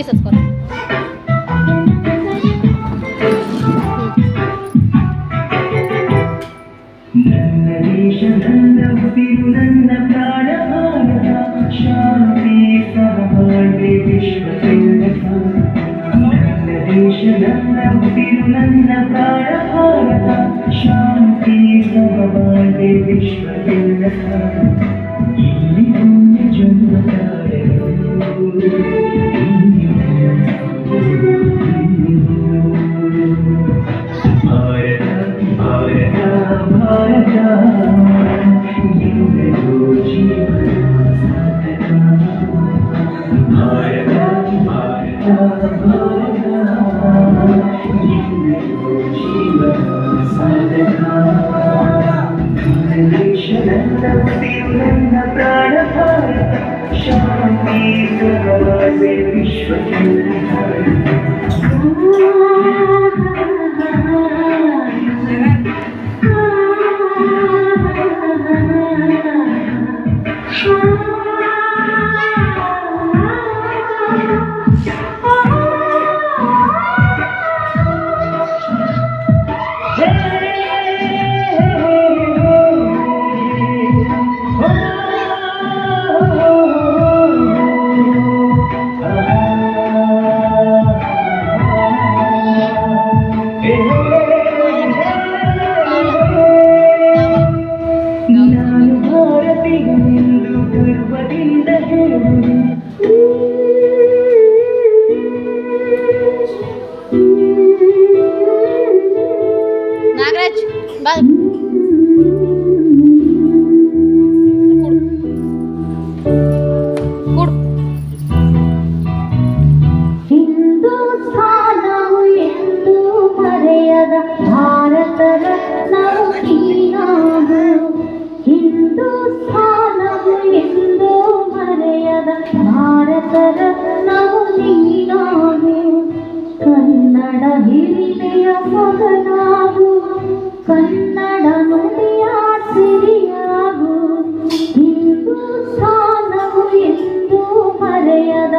ಕುರ್ಚಿ ಸತ್ಕೊ. ನನ್ನ ದೇಶ ನನ್ನ ಉಸಿರು ನನ್ನ ಪ್ರಾಣ ಭಾರತ ಶಾಂತಿ ಸಹಬಾಳ್ವೆ ವಿಶ್ವವೆಲ್ಲ ನನ್ನ ದೇಶ ನನ್ನ ಉಸಿರು ನನ್ನ ಪ್ರಾಣ ಭಾರತ ಶಾಂತಿ ಸಹಬಾಳ್ವೆ ವಿಶ್ವವೆಲ್ಲ ಇಲ್ಲಿ ಪುಣ್ಯ ಜನ್ಮ ನನ್ನ ಪ್ರಾಣ ಭಾರತ ಶಾಂತಿ ಸಹಬಾಳ್ವೆ ನಾನು ಭಾರತೀಯನೆಂದು ಗರ್ವದಿಂದ ಹೇಳುವೆ. ನಾಗರಾಜ್ ಬಾ ಕೂಡು. ಹಿಂದೂಸ್ಥಾನವು ಎಂದು ಮರೆಯದ ಭಾರತ ರತ್ನವು ನೀನಾಗು. ಹಿಂದೂಸ್ಥಾನವು ಎಂದು ಮರೆಯದ ಭಾರತ ರತ್ನವು ನೀನಾಗು. ಕನ್ನಡ ಹಿರಿಮೆಯ ಮಗನಾಗು, ಕನ್ನಡ ನುಡಿಯ ಸಿರಿಯಾಗು. ಹಿಂದೂಸ್ಥಾನವು ಎಂದು ಮರೆಯದ